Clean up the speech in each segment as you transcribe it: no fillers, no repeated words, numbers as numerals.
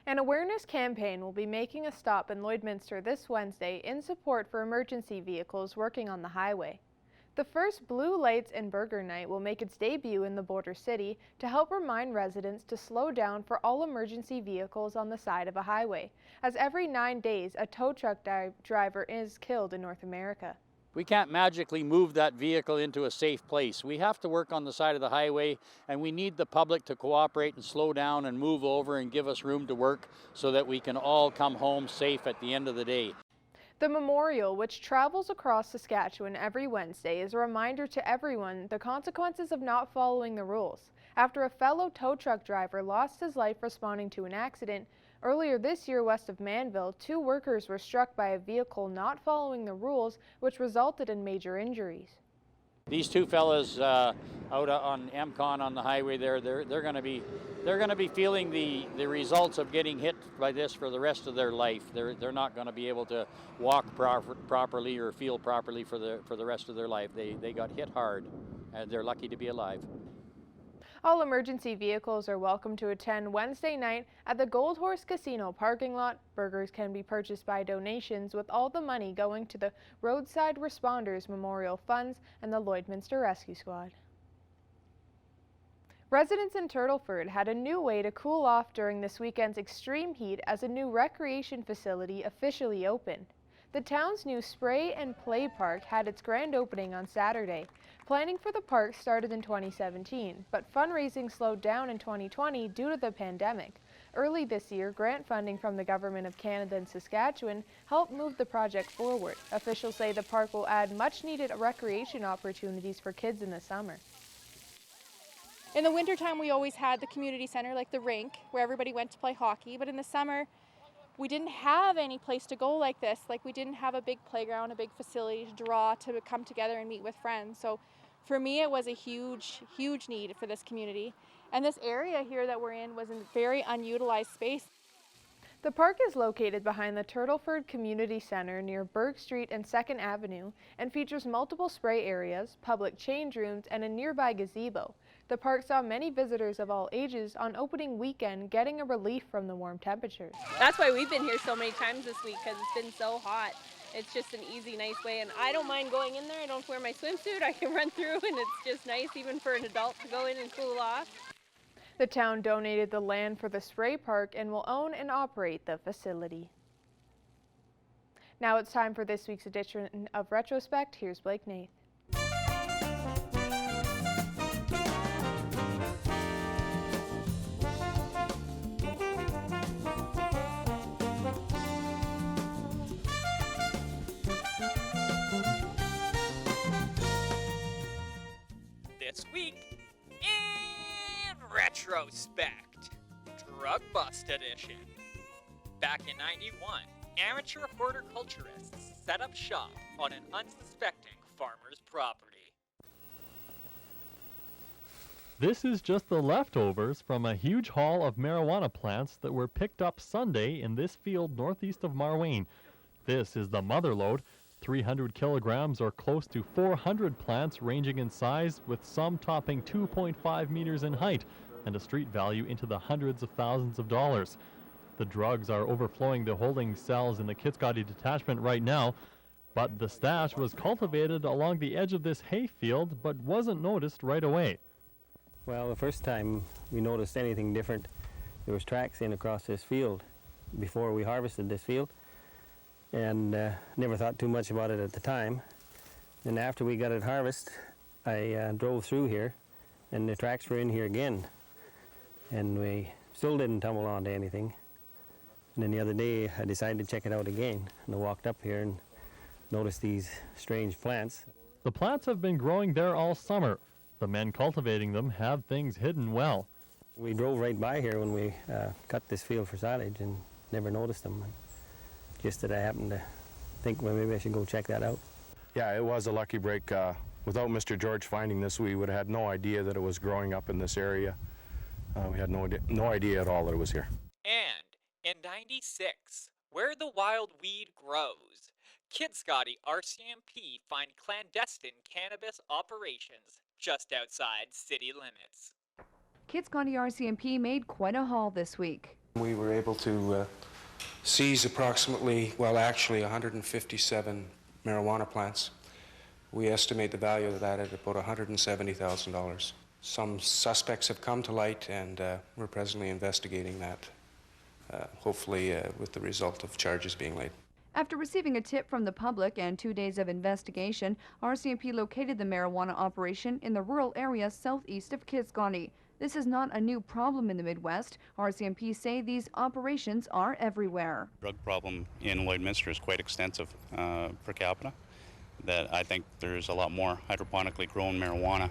An awareness campaign will be making a stop in Lloydminster this Wednesday in support for emergency vehicles working on the highway. The first Blue Lights and Burger Night will make its debut in the border city to help remind residents to slow down for all emergency vehicles on the side of a highway, as every 9 days a tow truck driver is killed in North America. We can't magically move that vehicle into a safe place. We have to work on the side of the highway, and we need the public to cooperate and slow down and move over and give us room to work so that we can all come home safe at the end of the day. The memorial, which travels across Saskatchewan every Wednesday, is a reminder to everyone the consequences of not following the rules. After a fellow tow truck driver lost his life responding to an accident, earlier this year west of Manville, 2 workers were struck by a vehicle not following the rules, which resulted in major injuries. These 2 fellas out on MCON on the highway there, they're going to be feeling the results of getting hit by this for the rest of their life. They're not going to be able to walk properly or feel properly for the rest of their life. They got hit hard, and they're lucky to be alive. All emergency vehicles are welcome to attend Wednesday night at the Gold Horse Casino parking lot. Burgers can be purchased by donations, with all the money going to the Roadside Responders Memorial Funds and the Lloydminster Rescue Squad. Residents in Turtleford had a new way to cool off during this weekend's extreme heat as a new recreation facility officially opened. The town's new Spray and Play Park had its grand opening on Saturday. Planning for the park started in 2017, but fundraising slowed down in 2020 due to the pandemic. Early this year, grant funding from the Government of Canada and Saskatchewan helped move the project forward. Officials say the park will add much-needed recreation opportunities for kids in the summer. In the wintertime, we always had the community center, like the rink, where everybody went to play hockey, but in the summer, we didn't have any place to go like this. Like, we didn't have a big playground, a big facility to draw, to come together and meet with friends. So for me, it was a huge, huge need for this community. And this area here that we're in was a very unutilized space. The park is located behind the Turtleford Community Center near Burke Street and 2nd Avenue and features multiple spray areas, public change rooms, and a nearby gazebo. The park saw many visitors of all ages on opening weekend getting a relief from the warm temperatures. That's why we've been here so many times this week, because it's been so hot. It's just an easy, nice way, and I don't mind going in there. I don't wear my swimsuit. I can run through, and it's just nice even for an adult to go in and cool off. The town donated the land for the spray park and will own and operate the facility. Now it's time for this week's edition of Retrospect. Here's Blake Nath. This week in Retrospect, Drug Bust Edition. Back in '91, amateur horticulturists set up shop on an unsuspecting farmer's property. This is just the leftovers from a huge haul of marijuana plants that were picked up Sunday in this field northeast of Marwayne. This is the mother load. 300 kilograms or close to 400 plants ranging in size, with some topping 2.5 meters in height and a street value into the hundreds of thousands of dollars. The drugs are overflowing the holding cells in the Kitscoty detachment right now, but the stash was cultivated along the edge of this hayfield but wasn't noticed right away. Well, the first time we noticed anything different, there was tracks in across this field before we harvested this field. And never thought too much about it at the time. And after we got it harvested, I drove through here, and the tracks were in here again. And we still didn't tumble onto anything. And then the other day, I decided to check it out again. And I walked up here and noticed these strange plants. The plants have been growing there all summer. The men cultivating them have things hidden well. We drove right by here when we cut this field for silage and never noticed them. Just that I happened to think, well, maybe I should go check that out. Yeah, it was a lucky break. Without Mr. George finding this, we would have had no idea that it was growing up in this area. We had no idea at all that it was here. And in '96, where the wild weed grows, Kitscoty RCMP find clandestine cannabis operations just outside city limits. Kitscoty RCMP made quite a haul this week. We were able to seize approximately, well, actually 157 marijuana plants. We estimate the value of that at about $170,000. Some suspects have come to light, and we're presently investigating that, hopefully with the result of charges being laid. After receiving a tip from the public and 2 days of investigation, RCMP located the marijuana operation in the rural area southeast of Kiscotty. This is not a new problem in the Midwest. RCMP say these operations are everywhere. Drug problem in Lloydminster is quite extensive per capita. That I think there's a lot more hydroponically grown marijuana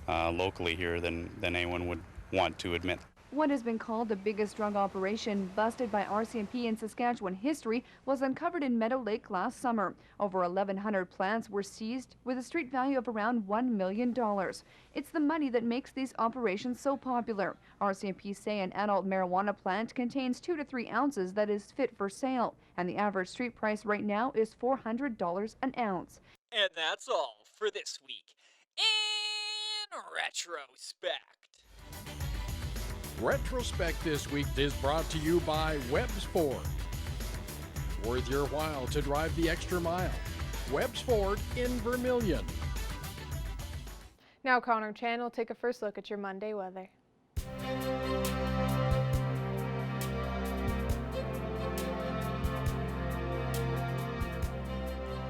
locally here than anyone would want to admit. What has been called the biggest drug operation busted by RCMP in Saskatchewan history was uncovered in Meadow Lake last summer. Over 1,100 plants were seized with a street value of around $1 million. It's the money that makes these operations so popular. RCMP say an adult marijuana plant contains 2 to 3 ounces that is fit for sale, and the average street price right now is $400 an ounce. And that's all for this week in retrospect. Retrospect this week is brought to you by Webb's Ford. Worth your while to drive the extra mile. Webb's Ford in Vermilion. Now, Connor Chan will take a first look at your Monday weather.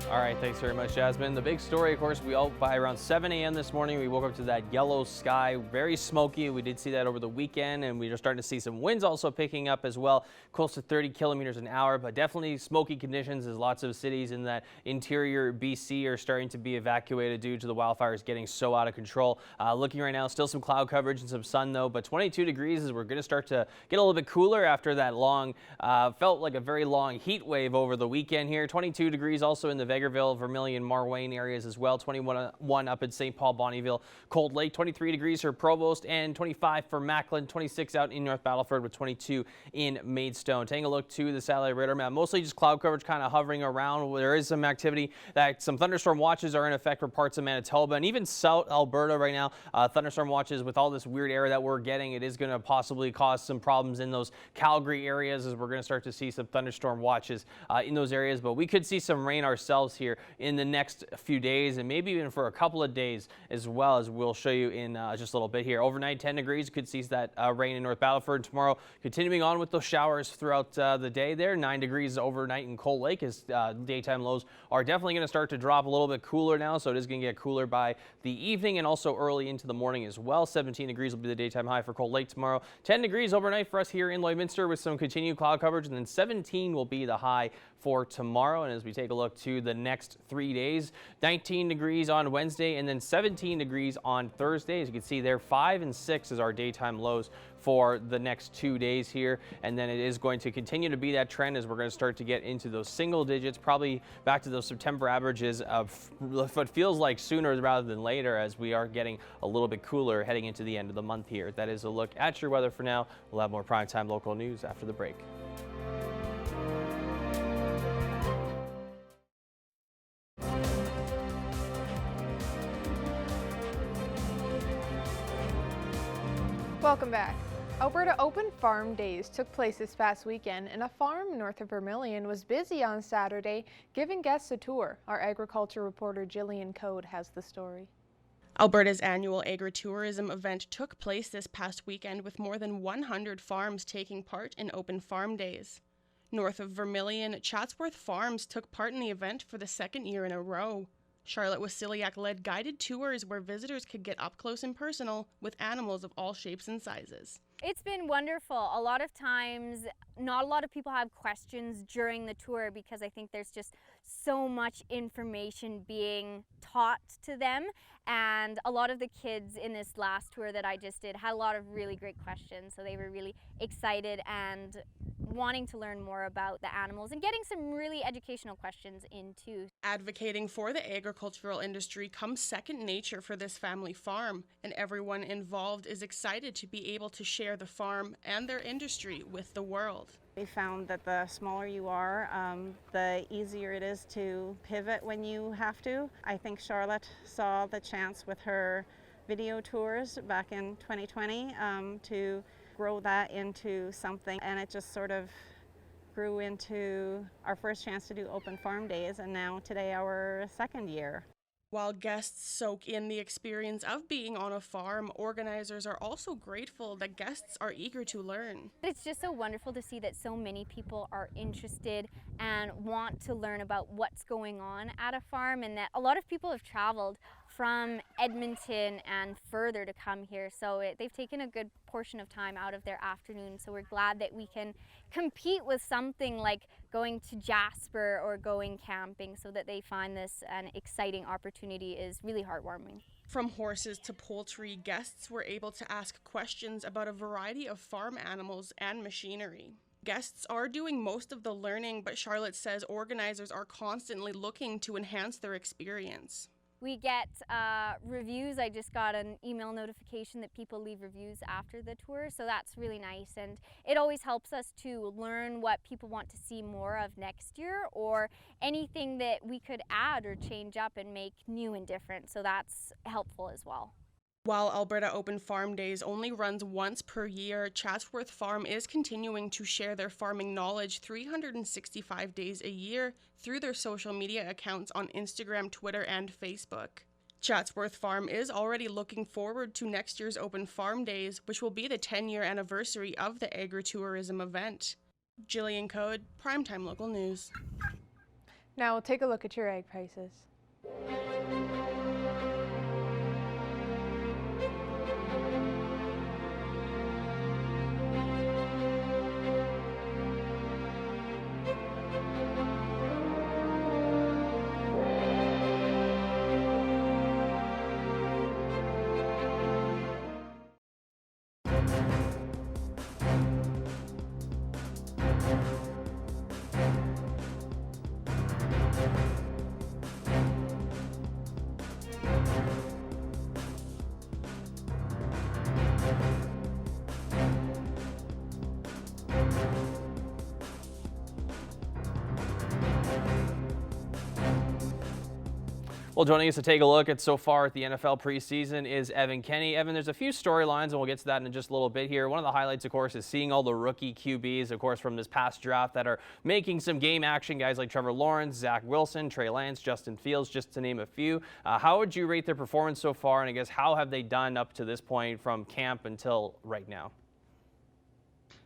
All right, thanks very much, Jasmine. The big story, of course, we all by around 7 a.m. this morning, we woke up to that yellow sky, very smoky. We did see that over the weekend, and we are starting to see some winds also picking up as well, close to 30 kilometers an hour, but definitely smoky conditions as lots of cities in that interior BC are starting to be evacuated due to the wildfires getting so out of control. Looking right now, still some cloud coverage and some sun though, but 22 degrees as we're going to start to get a little bit cooler after that long, felt like a very long heat wave over the weekend here. 22 degrees also in the Vegreville, Vermilion, Marwayne areas as well. 21 up in St. Paul, Bonnyville, Cold Lake. 23 degrees for Provost and 25 for Macklin. 26 out in North Battleford with 22 in Maidstone. Taking a look to the satellite radar map, mostly just cloud coverage kind of hovering around. There is some activity that some thunderstorm watches are in effect for parts of Manitoba and even South Alberta right now. Thunderstorm watches with all this weird air that we're getting, it is going to possibly cause some problems in those Calgary areas as we're going to start to see some thunderstorm watches in those areas. But we could see some rain ourselves here in the next few days and maybe even for a couple of days as well, as we'll show you in just a little bit here. Overnight 10 degrees, could see that rain in North Battleford. Tomorrow continuing on with those showers throughout the day there. 9 degrees overnight in Cold Lake as daytime lows are definitely going to start to drop a little bit cooler now, so it is going to get cooler by the evening and also early into the morning as well. 17 degrees will be the daytime high for Cold Lake tomorrow. 10 degrees overnight for us here in Lloydminster with some continued cloud coverage, and then 17 will be the high for tomorrow. And as we take a look to the next 3 days, 19 degrees on Wednesday and then 17 degrees on Thursday. As you can see there, 5 and 6 is our daytime lows for the next 2 days here. And then it is going to continue to be that trend as we're going to start to get into those single digits, probably back to those September averages of what feels like sooner rather than later as we are getting a little bit cooler heading into the end of the month here. That is a look at your weather for now. We'll have more primetime local news after the break. Welcome back. Alberta Open Farm Days took place this past weekend, and a farm north of Vermilion was busy on Saturday, giving guests a tour. Our agriculture reporter Jillian Code has the story. Alberta's annual agritourism event took place this past weekend with more than 100 farms taking part in Open Farm Days. North of Vermilion, Chatsworth Farms took part in the event for the second year in a row. Charlotte Wasiliak led guided tours where visitors could get up close and personal with animals of all shapes and sizes. It's been wonderful. A lot of times, not a lot of people have questions during the tour because I think there's just so much information being taught to them. And a lot of the kids in this last tour that I just did had a lot of really great questions. So they were really excited and wanting to learn more about the animals and getting some really educational questions in too. Advocating for the agricultural industry comes second nature for this family farm, and everyone involved is excited to be able to share the farm and their industry with the world. We found that the smaller you are, the easier it is to pivot when you have to. I think Charlotte saw the chance with her video tours back in 2020 to grow that into something, and it just sort of grew into our first chance to do open farm days, and now today our second year. While guests soak in the experience of being on a farm, organizers are also grateful that guests are eager to learn. It's just so wonderful to see that so many people are interested and want to learn about what's going on at a farm, and that a lot of people have traveled from Edmonton and further to come here. So they've taken a good portion of time out of their afternoon. So we're glad that we can compete with something like going to Jasper or going camping, so that they find this an exciting opportunity is really heartwarming. From horses to poultry, guests were able to ask questions about a variety of farm animals and machinery. Guests are doing most of the learning, but Charlotte says organizers are constantly looking to enhance their experience. We get reviews. I just got an email notification that people leave reviews after the tour, so that's really nice, and it always helps us to learn what people want to see more of next year, or anything that we could add or change up and make new and different, so that's helpful as well. While Alberta Open Farm Days only runs once per year, Chatsworth Farm is continuing to share their farming knowledge 365 days a year through their social media accounts on Instagram, Twitter, and Facebook. Chatsworth Farm is already looking forward to next year's Open Farm Days, which will be the 10-year anniversary of the agritourism event. Jillian Code, Primetime Local News. Now we'll take a look at your egg prices. Well, joining us to take a look at so far at the NFL preseason is Evan Kenny. Evan, there's a few storylines, and we'll get to that in just a little bit here. One of the highlights, of course, is seeing all the rookie QBs, of course, from this past draft that are making some game action. Guys like Trevor Lawrence, Zach Wilson, Trey Lance, Justin Fields, just to name a few. How would you rate their performance so far, and I guess how have they done up to this point from camp until right now?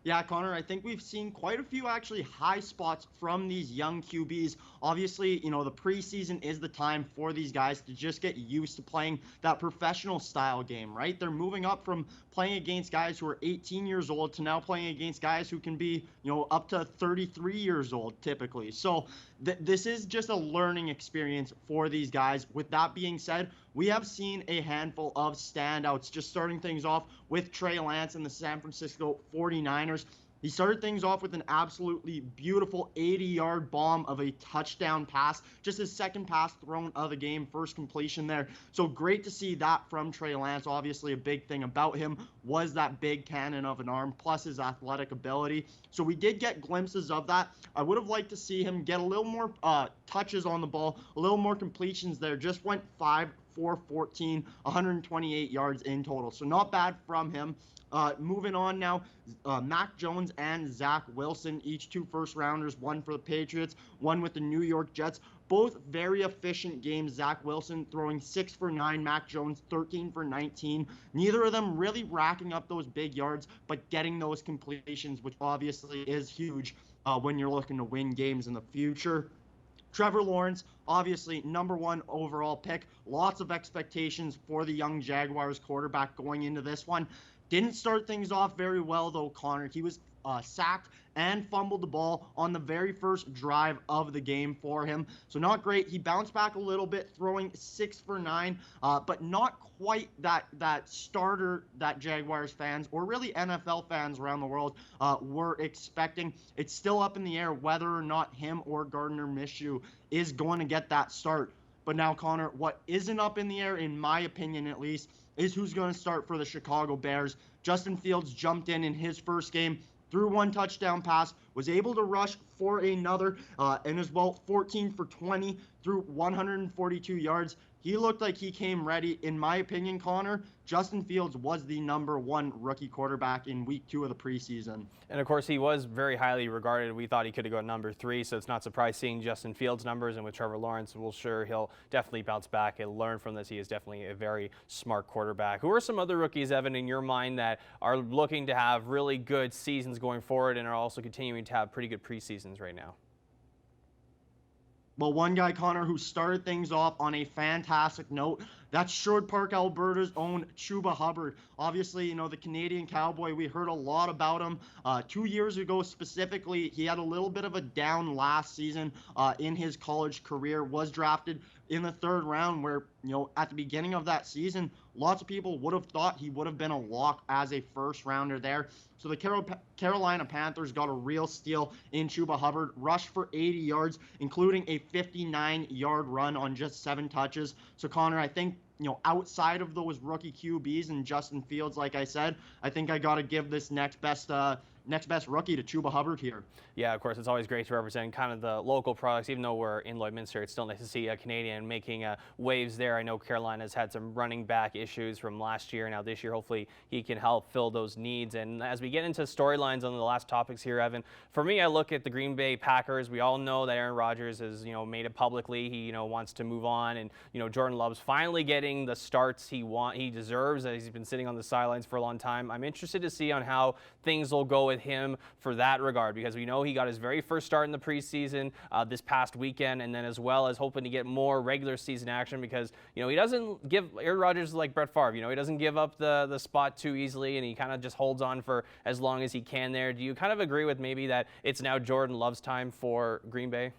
Yeah, Connor, I think we've seen quite a few actually high spots from these young QBs. Obviously, you know, the preseason is the time for these guys to just get used to playing that professional style game, right? They're moving up from playing against guys who are 18 years old to now playing against guys who can be, you know, up to 33 years old typically. So this is just a learning experience for these guys. With that being said, we have seen a handful of standouts, just starting things off with Trey Lance and the San Francisco 49ers. He started things off with an absolutely beautiful 80-yard bomb of a touchdown pass, just his second pass thrown of the game, first completion there. So great to see that from Trey Lance. Obviously, a big thing about him was that big cannon of an arm, plus his athletic ability. So we did get glimpses of that. I would have liked to see him get a little more touches on the ball, a little more completions there. Just went 5 for 14, 128 yards in total. So not bad from him. Moving on now, Mac Jones and Zach Wilson, each 2 first-rounders, one for the Patriots, one with the New York Jets. Both very efficient games. Zach Wilson throwing 6 for 9, Mac Jones 13 for 19. Neither of them really racking up those big yards, but getting those completions, which obviously is huge when you're looking to win games in the future. Trevor Lawrence, obviously #1 overall pick. Lots of expectations for the young Jaguars quarterback going into this one. Didn't start things off very well, though, Connor. He was sacked and fumbled the ball on the very first drive of the game for him. So not great. He bounced back a little bit, throwing 6 for 9, but not quite that starter that Jaguars fans, or really NFL fans around the world, were expecting. It's still up in the air whether or not him or Gardner Minshew is going to get that start. But now, Connor, what isn't up in the air, in my opinion at least, is who's going to start for the Chicago Bears. Justin Fields jumped in his first game, threw 1 touchdown pass, was able to rush for another, and as well 14 for 20 through 142 yards. he looked like he came ready. In my opinion, Connor, Justin Fields was the #1 rookie quarterback in week 2 of the preseason. And of course, he was very highly regarded. We thought he could have gone #3, so it's not surprising seeing Justin Fields' numbers. And with Trevor Lawrence, we're sure he'll definitely bounce back and learn from this. He is definitely a very smart quarterback. Who are some other rookies, Evan, in your mind that are looking to have really good seasons going forward and are also continuing to have pretty good preseasons right now? Well, one guy, Connor, who started things off on a fantastic note, that's Sherwood Park, Alberta's own Chuba Hubbard. Obviously, the Canadian Cowboy, we heard a lot about him. 2 years ago specifically, he had a little bit of a down last season in his college career, was drafted in the 3rd round where, at the beginning of that season, lots of people would have thought he would have been a lock as a first rounder there. So the Carolina Panthers got a real steal in Chuba Hubbard, rushed for 80 yards, including a 59-yard run on just 7 touches. So Connor, I think, outside of those rookie QBs and Justin Fields, like I said, I think I got to give this next best rookie to Chuba Hubbard here. Yeah, of course, it's always great to represent kind of the local products. Even though we're in Lloydminster, it's still nice to see a Canadian making waves there. I know Carolina's had some running back issues from last year. Now this year, hopefully he can help fill those needs. And as we get into storylines on the last topics here, Evan, for me, I look at the Green Bay Packers. We all know that Aaron Rodgers has, made it publicly. He, wants to move on. And, Jordan Love's finally getting the starts he deserves, as he's been sitting on the sidelines for a long time. I'm interested to see on how things will go with him for that regard, because we know he got his very first start in the preseason this past weekend, and then as well as hoping to get more regular season action, because he doesn't give Aaron Rodgers like Brett Favre. He doesn't give up the spot too easily, and he kind of just holds on for as long as he can there. Do you kind of agree with maybe that it's now Jordan Love's time for Green Bay?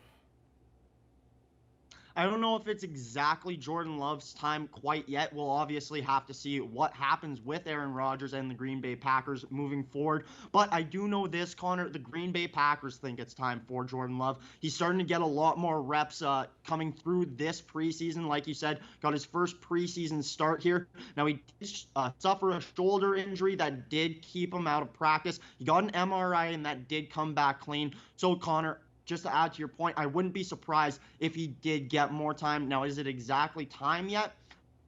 I don't know if it's exactly Jordan Love's time quite yet. We'll obviously have to see what happens with Aaron Rodgers and the Green Bay Packers moving forward. But I do know this, Connor, the Green Bay Packers think it's time for Jordan Love. He's starting to get a lot more reps coming through this preseason. Like you said, got his first preseason start here. Now, he did suffer a shoulder injury that did keep him out of practice. He got an MRI, and that did come back clean. So, Connor, just to add to your point, I wouldn't be surprised if he did get more time. Now, is it exactly time yet?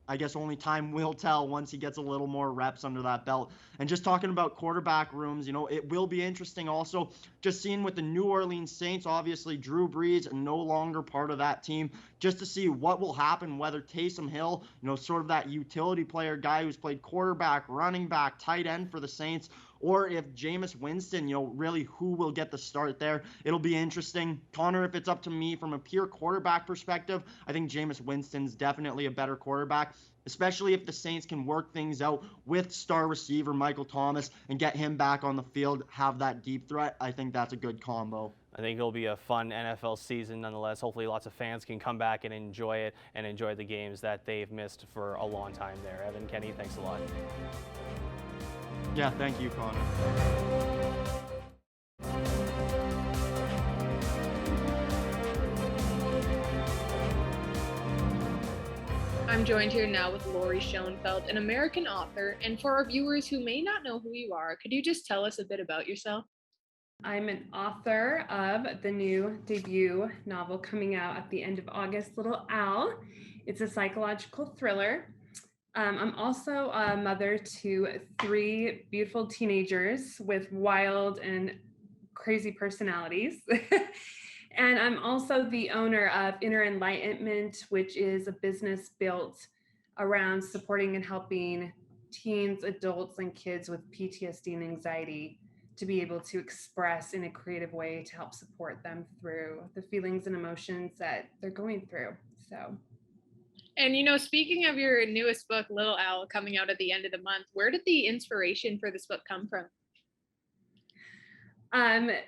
I guess only time will tell once he gets a little more reps under that belt. And just talking about quarterback rooms, it will be interesting also just seeing with the New Orleans Saints, obviously Drew Brees no longer part of that team, just to see what will happen, whether Taysom Hill, sort of that utility player guy who's played quarterback, running back, tight end for the Saints, or if Jameis Winston, really who will get the start there. It'll be interesting. Connor, if it's up to me from a pure quarterback perspective, I think Jameis Winston's definitely a better quarterback, especially if the Saints can work things out with star receiver Michael Thomas and get him back on the field, have that deep threat. I think that's a good combo. I think it'll be a fun NFL season nonetheless. Hopefully lots of fans can come back and enjoy it and enjoy the games that they've missed for a long time there. Evan, Kenny, thanks a lot. Yeah, thank you, Connor. I'm joined here now with Lori Schoenfeld, an American author, and for our viewers who may not know who you are, could you just tell us a bit about yourself? I'm an author of the new debut novel coming out at the end of August, Little Owl. It's a psychological thriller. I'm also a mother to 3 beautiful teenagers with wild and crazy personalities. And I'm also the owner of Inner Enlightenment, which is a business built around supporting and helping teens, adults, and kids with PTSD and anxiety to be able to express in a creative way to help support them through the feelings and emotions that they're going through. So. And speaking of your newest book, Little Owl, coming out at the end of the month, where did the inspiration for this book come from?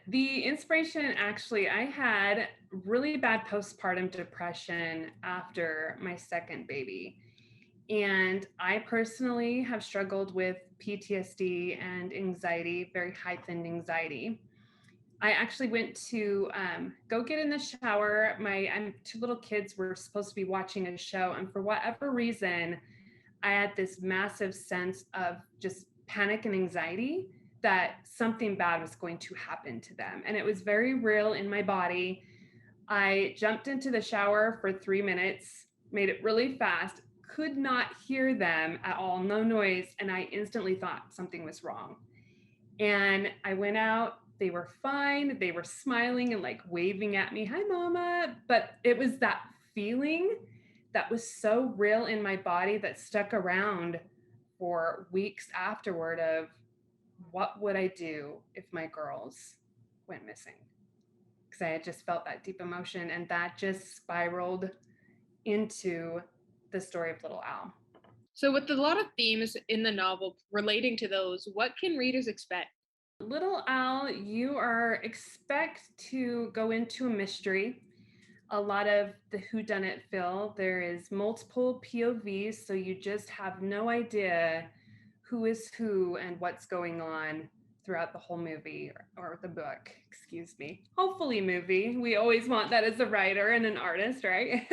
The inspiration, actually, I had really bad postpartum depression after my second baby. And I personally have struggled with PTSD and anxiety, very heightened anxiety. I actually went to go get in the shower. My 2 little kids were supposed to be watching a show. And for whatever reason, I had this massive sense of just panic and anxiety that something bad was going to happen to them. And it was very real in my body. I jumped into the shower for 3 minutes, made it really fast, could not hear them at all, no noise, and I instantly thought something was wrong. And I went out, they were fine, they were smiling and like waving at me, "Hi, Mama." But it was that feeling that was so real in my body that stuck around for weeks afterward of what would I do if my girls went missing? Because I had just felt that deep emotion, and that just spiraled into the story of Little Al. So, with a lot of themes in the novel relating to those, what can readers expect? Little Al, you are expect to go into a mystery. A lot of the whodunit feel. There is multiple POVs, so you just have no idea who is who and what's going on throughout the whole movie or the book, excuse me. Hopefully movie. We always want that as a writer and an artist, right?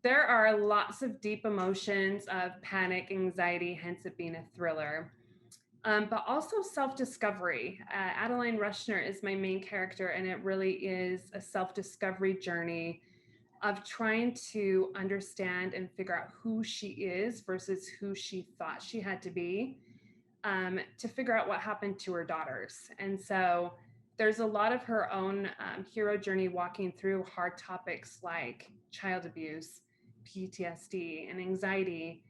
There are lots of deep emotions of panic, anxiety, hence it being a thriller. But also self-discovery. Adeline Rushner is my main character, and it really is a self-discovery journey of trying to understand and figure out who she is versus who she thought she had to be, to figure out what happened to her daughters. And so there's a lot of her own hero journey walking through hard topics like child abuse, PTSD, and anxiety,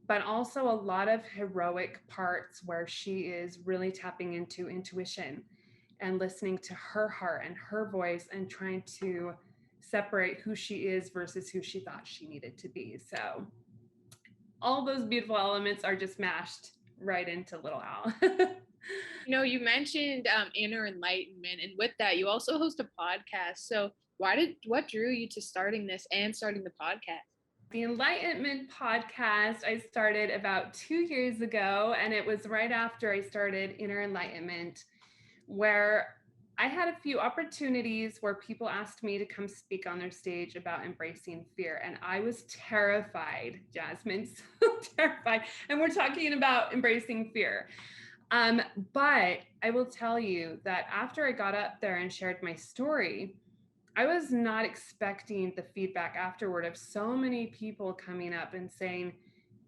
but also a lot of heroic parts where she is really tapping into intuition and listening to her heart and her voice and trying to separate who she is versus who she thought she needed to be. So all those beautiful elements are just mashed right into Little Al. You know, you mentioned inner enlightenment, and with that, you also host a podcast. So, what drew you to starting this and starting the podcast? The Enlightenment podcast I started about 2 years ago, and it was right after I started Inner Enlightenment, where I had a few opportunities where people asked me to come speak on their stage about embracing fear, and I was terrified, Jasmine, so terrified. And we're talking about embracing fear. But I will tell you that after I got up there and shared my story, I was not expecting the feedback afterward of so many people coming up and saying,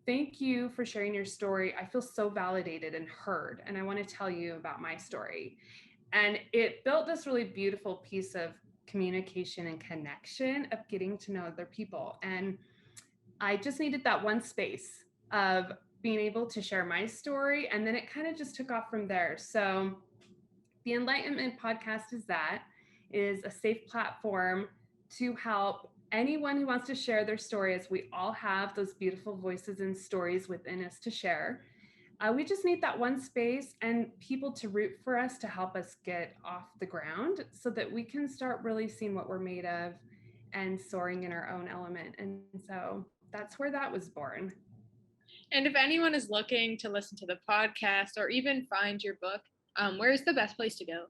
"Thank you for sharing your story. I feel so validated and heard, and I want to tell you about my story." And it built this really beautiful piece of communication and connection of getting to know other people. And I just needed that one space of being able to share my story, and then it kind of just took off from there. So the Enlightenment podcast is a safe platform to help anyone who wants to share their story, as we all have those beautiful voices and stories within us to share. We just need that one space and people to root for us to help us get off the ground so that we can start really seeing what we're made of and soaring in our own element. And so that's where that was born. And if anyone is looking to listen to the podcast or even find your book, where's the best place to go?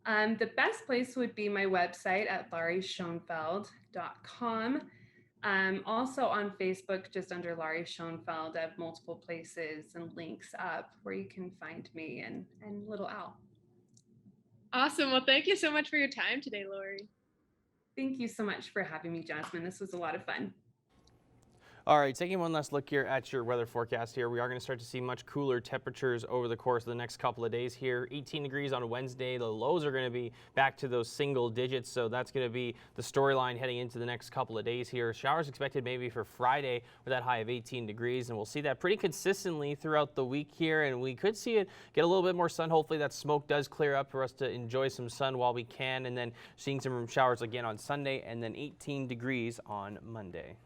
The best place would be my website at laurieschoenfeld.com. Also on Facebook, just under Laurie Schoenfeld, I have multiple places and links up where you can find me and Little Al. Awesome. Well, thank you so much for your time today, Laurie. Thank you so much for having me, Jasmine. This was a lot of fun. All right, taking one last look here at your weather forecast here. We are going to start to see much cooler temperatures over the course of the next couple of days here. 18 degrees on Wednesday. The lows are going to be back to those single digits, so that's going to be the storyline heading into the next couple of days here. Showers expected maybe for Friday with that high of 18 degrees, and we'll see that pretty consistently throughout the week here, and we could see it get a little bit more sun. Hopefully that smoke does clear up for us to enjoy some sun while we can, and then seeing some showers again on Sunday, and then 18 degrees on Monday.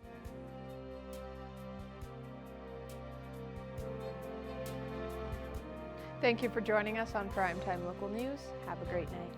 Thank you for joining us on Primetime Local News. Have a great night.